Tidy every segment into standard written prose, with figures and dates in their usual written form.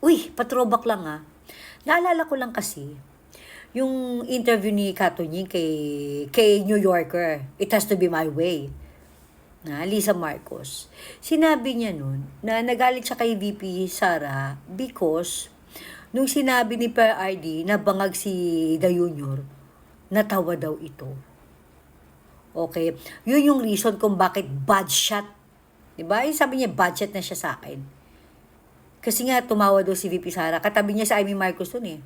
Uy, patrobak lang Naalala ko lang kasi, yung interview ni Katunying kay New Yorker, It Has to Be My Way, na Lisa Marcos. Sinabi niya nun na nagalit siya kay VP Sara because nung sinabi ni Per RD na bangag si The Junior, natawa daw ito. Okay? Yun yung reason kung bakit bad shot. Diba? Yung sabi niya, bad shot na siya sa akin. Kasi nga, tumawa daw si VP Sara. Katabi niya si Amy Marcos dun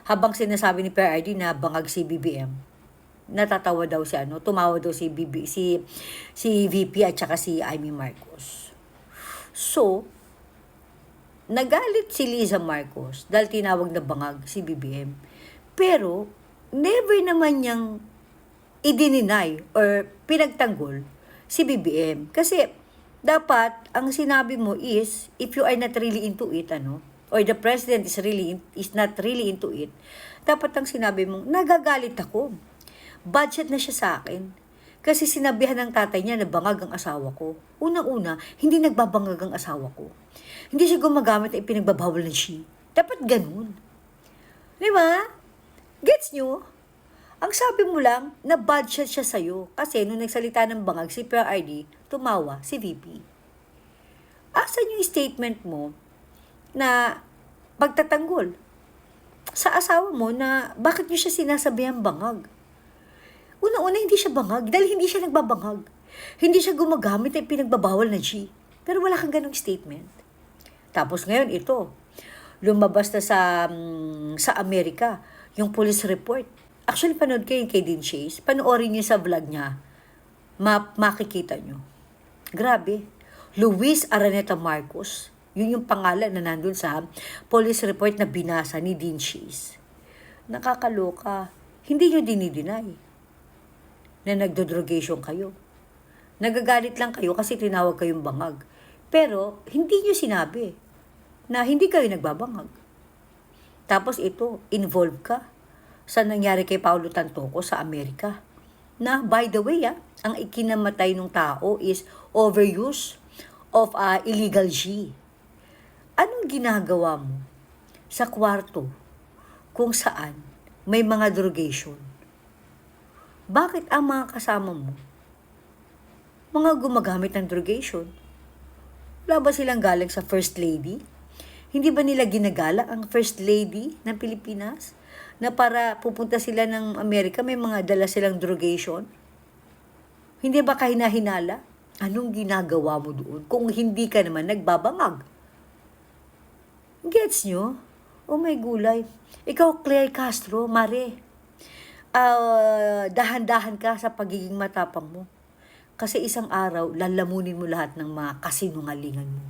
Habang sinasabi ni Per RD na bangag si BBM, natatawa daw tumawa daw si VP at saka si Amy Marcos. So, nagalit si Liza Marcos dahil tinawag na bangag si BBM. Pero, never naman niyang i-deny or pinagtanggol si BBM. Kasi, dapat, ang sinabi mo is, if you are not really into it, or the president is not really into it, dapat ang sinabi mo, nagagalit ako. Budget na siya sa akin. Kasi sinabihan ng tatay niya na bangag ang asawa ko. Unang-una, hindi nagbabangag ang asawa ko. Hindi siya gumagamit na ipinagbabawal ng she. Dapat ganun. Di ba? Gets nyo? Ang sabi mo lang, na budget siya sa'yo. Kasi nung nagsalita ng bangag si PRD, tumawa si VP. Asan yung statement mo na pagtatanggol sa asawa mo na bakit niyo siya sinasabihan bangag? Una-una, hindi siya bangag dahil hindi siya nagbabangag. Hindi siya gumagamit ng pinagbabawal na G. Pero wala kang ganong statement. Tapos ngayon, ito, lumabas na sa Amerika, yung police report. Actually, panood kayo kay Dean Chase. Panoorin niyo sa vlog niya. Makikita niyo. Grabe. Luis Araneta Marcos. Yun yung pangalan na nandun sa police report na binasa ni Dean Chase. Nakakaloka. Hindi niyo dinideny na nagdodrogation kayo. Nagagalit lang kayo kasi tinawag kayong bangag. Pero, hindi nyo sinabi na hindi kayo nagbabangag. Tapos ito, involved ka sa nangyari kay Paulo Tantoco sa Amerika. Na, by the way, ang ikinamatay ng tao is overuse of illegal G. Anong ginagawa mo sa kwarto kung saan may mga drogation? Bakit ang mga kasama mo, mga gumagamit ng drogation? Wala ba silang galing sa First Lady? Hindi ba nila ginagala ang First Lady ng Pilipinas? Na para pupunta sila ng Amerika, may mga dala silang drogation? Hindi ba kahina-hinala? Anong ginagawa mo doon kung hindi ka naman nagbabangag? Gets nyo? Oh my gulay. Ikaw, Claire Castro, Mare. Dahan-dahan ka sa pagiging matapang mo. Kasi isang araw, lalamunin mo lahat ng mga kasinungalingan mo.